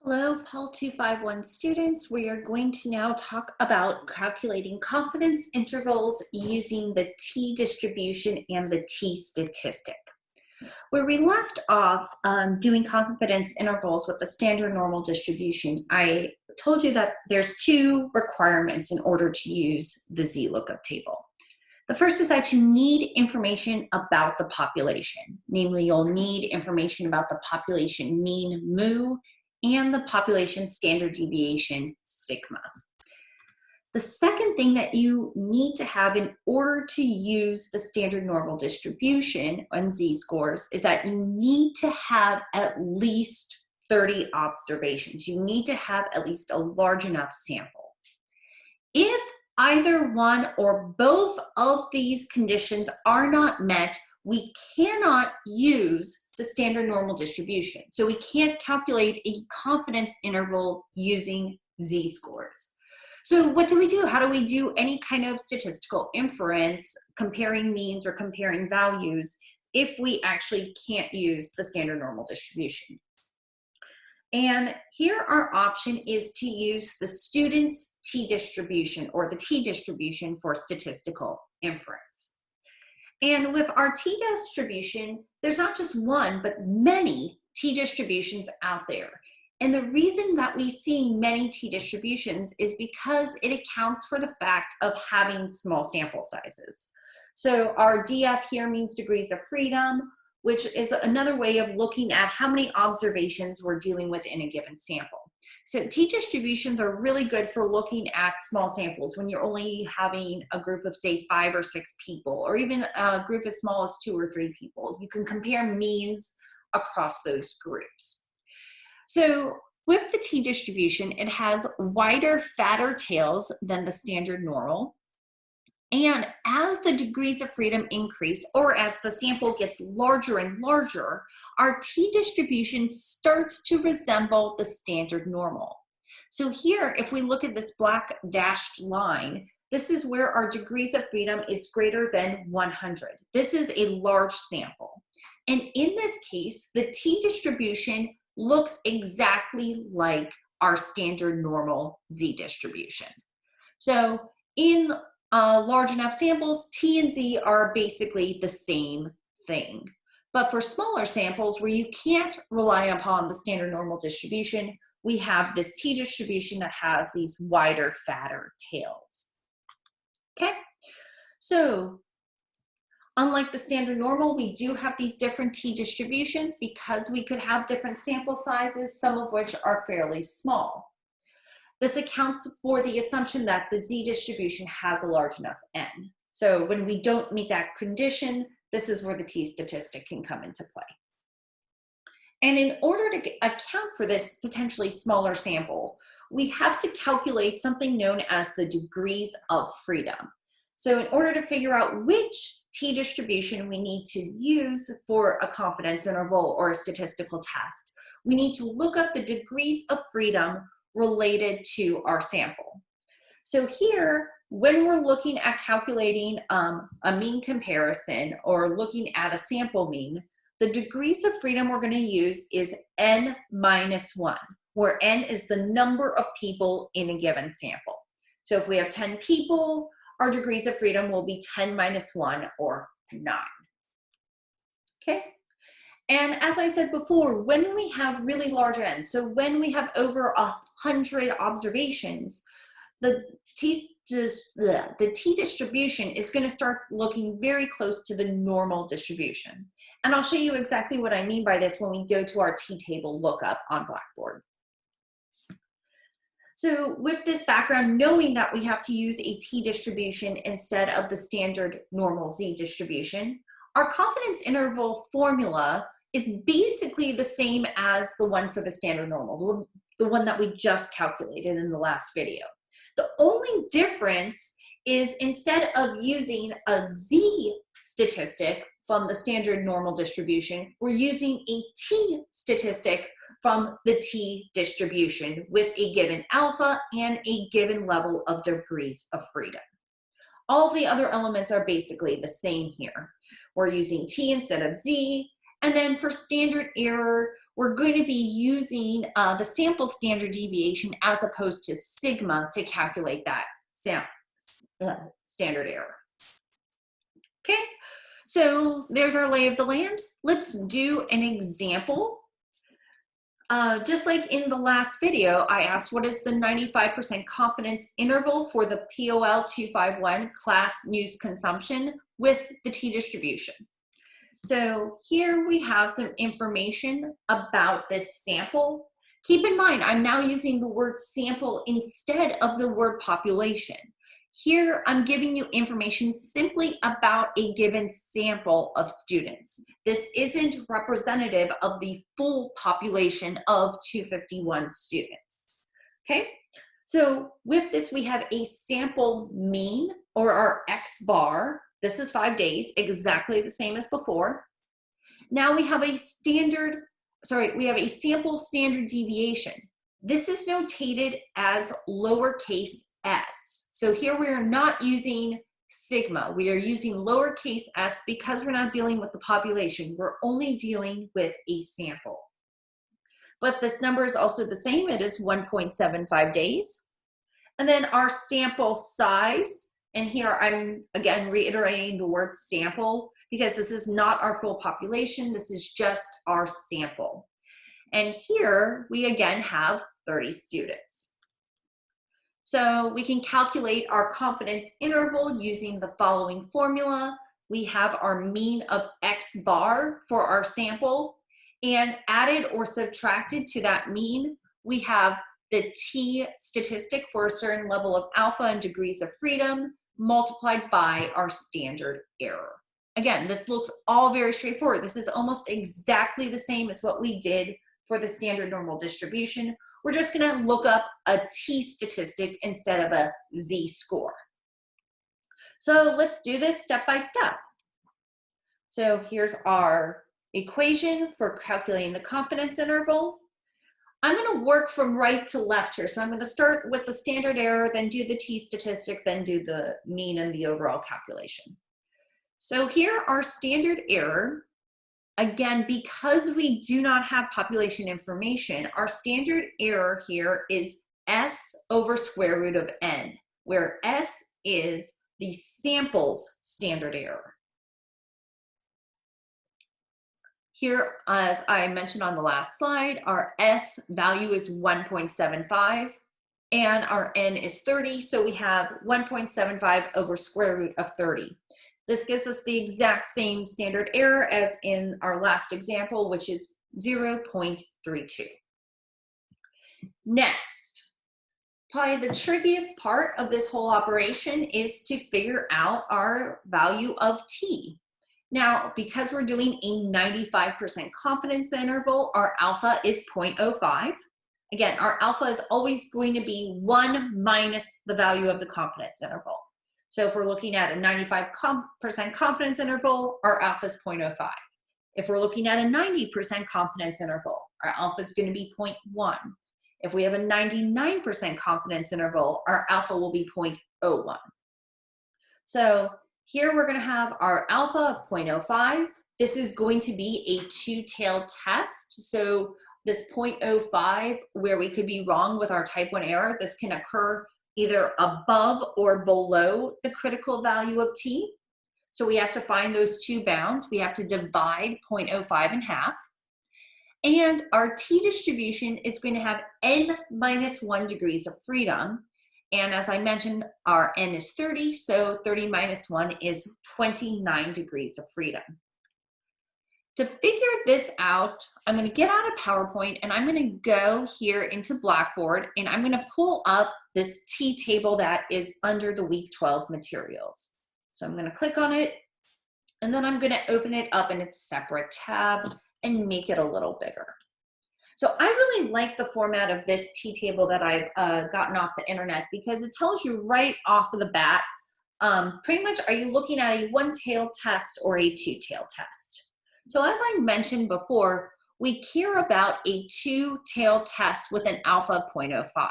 Hello, Pell 251 students. We are going to now talk about calculating confidence intervals using the t-distribution and the t-statistic. Where we left off doing confidence intervals with the standard normal distribution, I told you that there's two requirements in order to use the Z-lookup table. The first is that you need information about the population. Namely, you'll need information about the population mean mu and the population standard deviation sigma. The second thing that you need to have in order to use the standard normal distribution on z-scores is that you need to have at least 30 observations. You need to have at least a large enough sample. If either one or both of these conditions are not met, we cannot use the standard normal distribution. So we can't calculate a confidence interval using z-scores. So what do we do? How do we do any kind of statistical inference, comparing means or comparing values, if we actually can't use the standard normal distribution? And here our option is to use the student's t-distribution or the t-distribution for statistical inference. And with our t-distribution, there's not just one, but many t-distributions out there. And the reason that we see many t-distributions is because it accounts for the fact of having small sample sizes. So our DF here means degrees of freedom, which is another way of looking at how many observations we're dealing with in a given sample. So t-distributions are really good for looking at small samples when you're only having a group of, say, 5 or 6 people, or even a group as small as 2 or 3 people. You can compare means across those groups. So with the t-distribution, it has wider, fatter tails than the standard normal. And as the degrees of freedom increase, or as the sample gets larger and larger, our t-distribution starts to resemble the standard normal. So here, if we look at this black dashed line, this is where our degrees of freedom is greater than 100. This is a large sample. And in this case, the t-distribution looks exactly like our standard normal z-distribution. So in large enough samples, T and Z are basically the same thing. But for smaller samples where you can't rely upon the standard normal distribution, we have this T distribution that has these wider, fatter tails. Okay, so unlike the standard normal, we do have these different T distributions because we could have different sample sizes, some of which are fairly small. This accounts for the assumption that the Z distribution has a large enough N. So when we don't meet that condition, this is where the T statistic can come into play. And in order to account for this potentially smaller sample, we have to calculate something known as the degrees of freedom. So in order to figure out which T distribution we need to use for a confidence interval or a statistical test, we need to look up the degrees of freedom related to our sample. So here, when we're looking at calculating a mean comparison or looking at a sample mean, the degrees of freedom we're going to use is n minus 1, where n is the number of people in a given sample. So if we have 10 people, our degrees of freedom will be 10 minus 1, or 9. Okay? And as I said before, when we have really large n's, so when we have over 100 observations, the T distribution is going to start looking very close to the normal distribution. And I'll show you exactly what I mean by this when we go to our t-table lookup on Blackboard. So with this background, knowing that we have to use a t-distribution instead of the standard normal z-distribution, our confidence interval formula is basically the same as the one for the standard normal, the one that we just calculated in the last video. The only difference is instead of using a z statistic from the standard normal distribution, we're using a t statistic from the t distribution with a given alpha and a given level of degrees of freedom. All the other elements are basically the same here. We're using t instead of z, and then for standard error, we're going to be using the sample standard deviation as opposed to sigma to calculate that standard error. Okay, so there's our lay of the land. Let's do an example. Just like in the last video, I asked what is the 95% confidence interval for the POL 251 class news consumption with the t-distribution. So here we have some information about this sample. Keep in mind, I'm now using the word sample instead of the word population. Here, I'm giving you information simply about a given sample of students. This isn't representative of the full population of 251 students. Okay, so with this, we have a sample mean, or our X bar. This is 5 days, exactly the same as before. Now we have a sample standard deviation. This is notated as lowercase s. So here we are not using sigma. We are using lowercase s because we're not dealing with the population. We're only dealing with a sample. But this number is also the same. It is 1.75 days. And then our sample size, and here I'm again reiterating the word sample because this is not our full population. This is just our sample. And here we again have 30 students. So we can calculate our confidence interval using the following formula. We have our mean of X bar for our sample, and added or subtracted to that mean, we have the t statistic for a certain level of alpha and degrees of freedom multiplied by our standard error. Again, this looks all very straightforward. This is almost exactly the same as what we did for the standard normal distribution. We're just gonna look up a t statistic instead of a z-score. So let's do this step by step. So here's our equation for calculating the confidence interval. I'm going to work from right to left here. So I'm going to start with the standard error, then do the t-statistic, then do the mean and the overall calculation. So here our standard error, again, because we do not have population information, our standard error here is s over square root of n, where s is the sample's standard error. Here, as I mentioned on the last slide, our S value is 1.75 and our N is 30. So we have 1.75 over square root of 30. This gives us the exact same standard error as in our last example, which is 0.32. Next, probably the trickiest part of this whole operation is to figure out our value of T. Now, because we're doing a 95% confidence interval, our alpha is 0.05. Again, our alpha is always going to be 1 minus the value of the confidence interval. So if we're looking at a 95% confidence interval, our alpha is 0.05. If we're looking at a 90% confidence interval, our alpha is going to be 0.1. If we have a 99% confidence interval, our alpha will be 0.01. So here we're going to have our alpha of 0.05. This is going to be a two-tailed test. So this 0.05, where we could be wrong with our type 1 error, this can occur either above or below the critical value of t. So we have to find those two bounds. We have to divide 0.05 in half. And our t distribution is going to have n minus 1 degrees of freedom. And as I mentioned, our n is 30, so 30 minus 1 is 29 degrees of freedom. To figure this out, I'm going to get out of PowerPoint and I'm going to go here into Blackboard and I'm going to pull up this T table that is under the week 12 materials. So I'm going to click on it and then I'm going to open it up in its separate tab and make it a little bigger. So I really like the format of this T-table that I've gotten off the internet because it tells you right off of the bat, pretty much are you looking at a one-tailed test or a two-tailed test? So as I mentioned before, we care about a two-tailed test with an alpha of 0.05.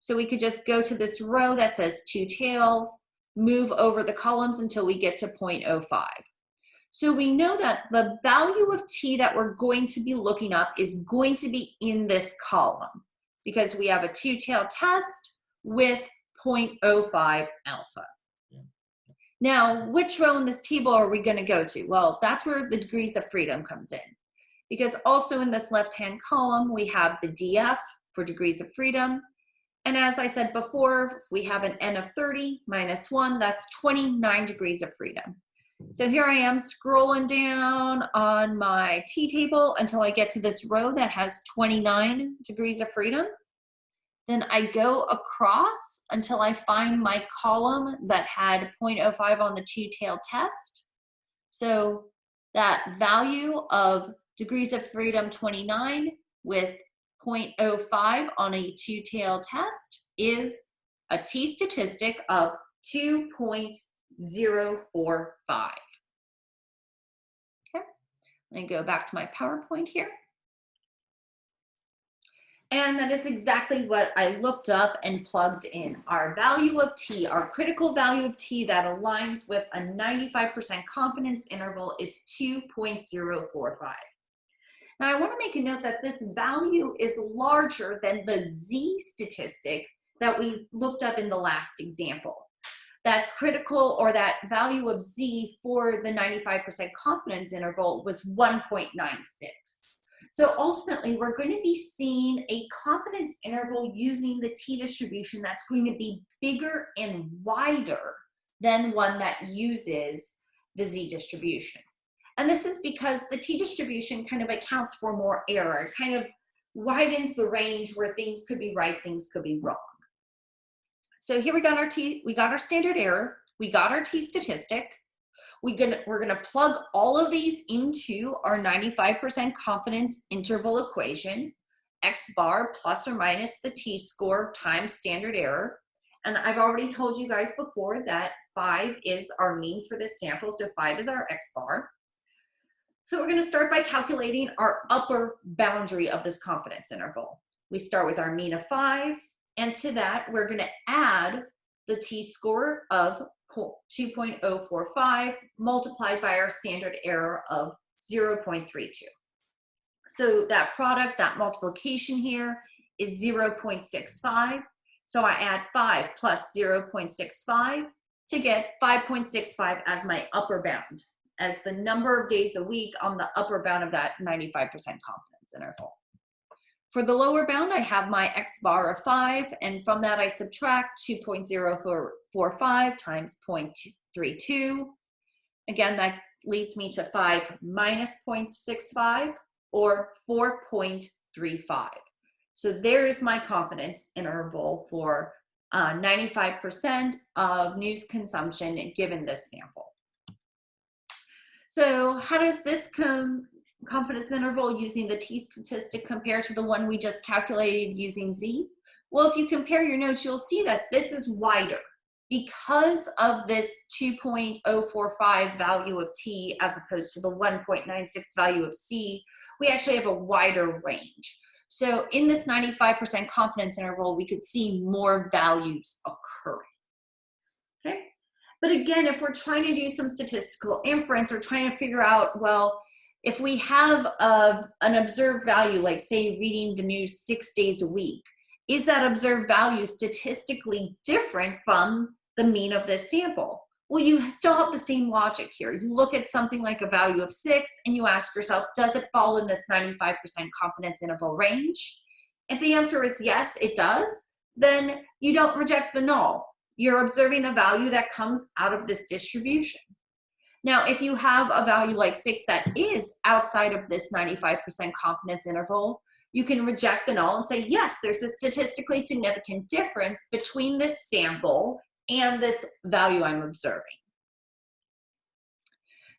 So we could just go to this row that says two tails, move over the columns until we get to 0.05. So we know that the value of t that we're going to be looking up is going to be in this column because we have a two-tailed test with 0.05 alpha. Now, which row in this table are we going to go to? Well, that's where the degrees of freedom comes in. Because also in this left-hand column, we have the DF for degrees of freedom. And as I said before, if we have an N of 30 minus 1, that's 29 degrees of freedom. So here I am scrolling down on my T table until I get to this row that has 29 degrees of freedom. Then I go across until I find my column that had 0.05 on the two-tailed test. So that value of degrees of freedom 29 with 0.05 on a two-tailed test is a t statistic of 2.045. Okay, let me go back to my PowerPoint here. And that is exactly what I looked up and plugged in. Our value of t, our critical value of t that aligns with a 95% confidence interval is 2.045. Now I want to make a note that this value is larger than the z statistic that we looked up in the last example. That critical or that value of z for the 95% confidence interval was 1.96. So ultimately, we're going to be seeing a confidence interval using the t distribution that's going to be bigger and wider than one that uses the z distribution. And this is because the t distribution kind of accounts for more error. It kind of widens the range where things could be right, things could be wrong. So here we got our standard error, we got our t statistic. We're gonna plug all of these into our 95% confidence interval equation, x bar plus or minus the t-score times standard error. And I've already told you guys before that 5 is our mean for this sample, so 5 is our x bar. So we're gonna start by calculating our upper boundary of this confidence interval. We start with our mean of 5, and to that, we're gonna add the t-score of 2.045 multiplied by our standard error of 0.32. So that product, that multiplication here is 0.65. So I add 5 plus 0.65 to get 5.65 as my upper bound, as the number of days a week on the upper bound of that 95% confidence interval. For the lower bound, I have my x bar of 5, and from that I subtract 2.045 times 0.32. Again, that leads me to 5 minus 0.65, or 4.35. So there is my confidence interval for 95% of news consumption given this sample. So how does this confidence interval using the t statistic compare to the one we just calculated using z? Well, if you compare your notes, you'll see that this is wider. Because of this 2.045 value of t as opposed to the 1.96 value of c, we actually have a wider range. So in this 95% confidence interval, we could see more values occurring. Okay? But again, if we're trying to do some statistical inference or trying to figure out, well, if we have an observed value, like say reading the news 6 days a week, is that observed value statistically different from the mean of this sample? Well, you still have the same logic here. You look at something like a value of 6 and you ask yourself, does it fall in this 95% confidence interval range? If the answer is yes, it does, then you don't reject the null. You're observing a value that comes out of this distribution. Now, if you have a value like 6 that is outside of this 95% confidence interval, you can reject the null and say, yes, there's a statistically significant difference between this sample and this value I'm observing.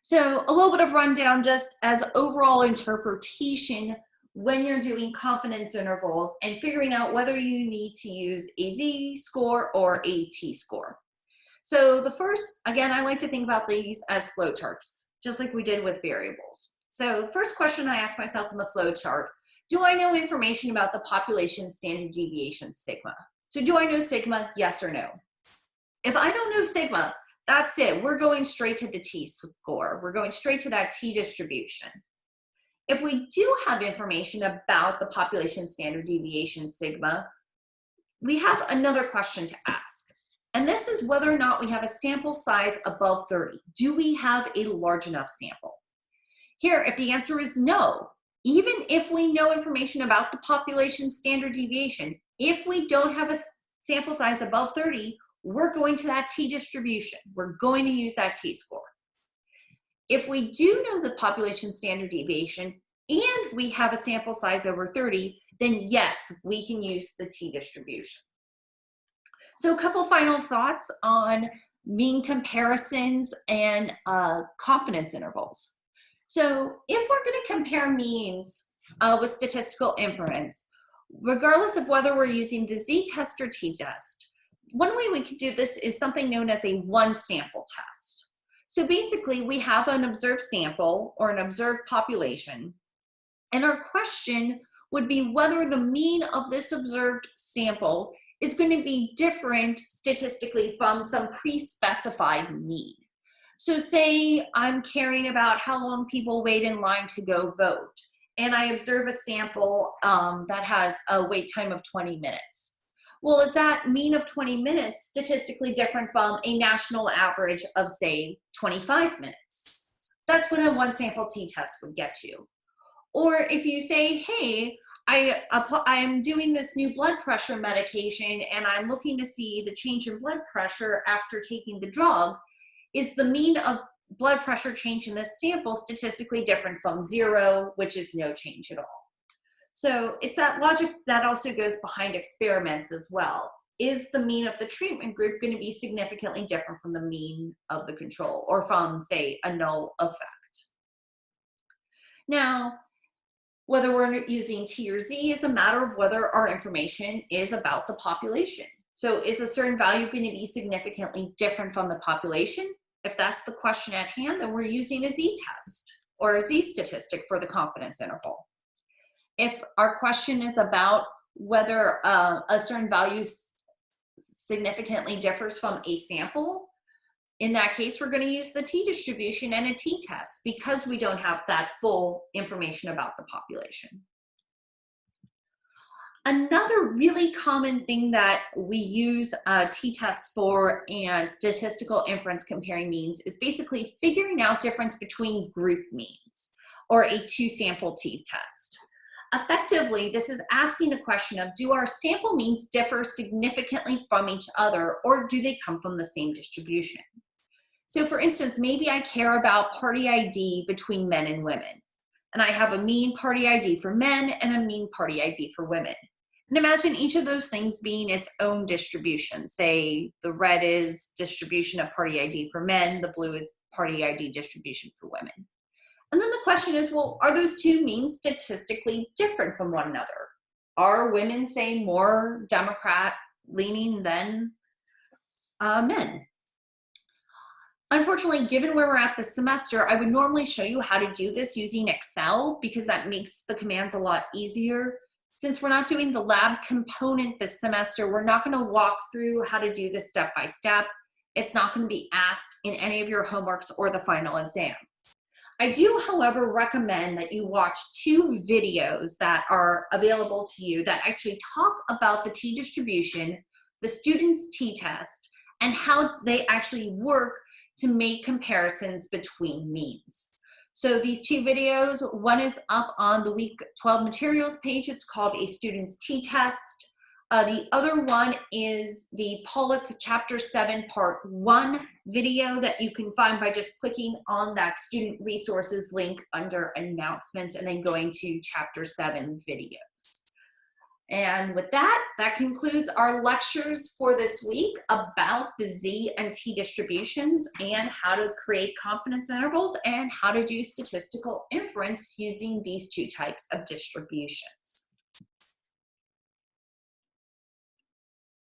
So a little bit of rundown just as overall interpretation when you're doing confidence intervals and figuring out whether you need to use a z-score or a t-score. So the first, again, I like to think about these as flowcharts, just like we did with variables. So first question I ask myself in the flowchart, do I know information about the population standard deviation sigma? So do I know sigma, yes or no? If I don't know sigma, That's it. We're going straight to the t-score. We're going straight to that t-distribution. If we do have information about the population standard deviation sigma, we have another question to ask. And this is whether or not we have a sample size above 30. Do we have a large enough sample? Here, if the answer is no, even if we know information about the population standard deviation, if we don't have a sample size above 30, we're going to that t-distribution. We're going to use that t-score. If we do know the population standard deviation and we have a sample size over 30, then yes, we can use the t-distribution. So a couple final thoughts on mean comparisons and confidence intervals. So if we're going to compare means with statistical inference, regardless of whether we're using the z-test or t-test, one way we could do this is something known as a one sample test. So basically we have an observed sample or an observed population, and our question would be whether the mean of this observed sample is going to be different statistically from some pre-specified mean. So say I'm caring about how long people wait in line to go vote, and I observe a sample that has a wait time of 20 minutes. Well, is that mean of 20 minutes statistically different from a national average of, say, 25 minutes? That's what a one sample t-test would get you. Or if you say, hey, I'm doing this new blood pressure medication and I'm looking to see the change in blood pressure after taking the drug, is the mean of blood pressure change in this sample statistically different from 0, which is no change at all? So it's that logic that also goes behind experiments as well. Is the mean of the treatment group going to be significantly different from the mean of the control, or from, say, a null effect? Now, whether we're using T or Z is a matter of whether our information is about the population. So is a certain value going to be significantly different from the population? If that's the question at hand, then we're using a z-test or a z-statistic for the confidence interval. If our question is about whether a certain value significantly differs from a sample, in that case, we're going to use the t-distribution and a t-test because we don't have that full information about the population. Another really common thing that we use t-tests for and statistical inference comparing means is basically figuring out difference between group means, or a two-sample t-test. Effectively, this is asking a question of, do our sample means differ significantly from each other, or do they come from the same distribution? So for instance, maybe I care about party ID between men and women, and I have a mean party ID for men and a mean party ID for women. And imagine each of those things being its own distribution. Say the red is distribution of party ID for men, the blue is party ID distribution for women. And then the question is, well, are those two means statistically different from one another? Are women, say, more Democrat leaning than men? Unfortunately, given where we're at this semester, I would normally show you how to do this using Excel because that makes the commands a lot easier. Since we're not doing the lab component this semester, we're not going to walk through how to do this step by step. It's not going to be asked in any of your homeworks or the final exam. I do, however, recommend that you watch 2 videos that are available to you that actually talk about the t-distribution, the student's t-test, and how they actually work to make comparisons between means. So these 2 videos, one is up on the week 12 materials page. It's called A Student's T-Test. The other one is the Pollock Chapter 7 Part 1 video that you can find by just clicking on that student resources link under announcements and then going to Chapter 7 videos. And with that, that concludes our lectures for this week about the Z and T distributions and how to create confidence intervals and how to do statistical inference using these 2 types of distributions.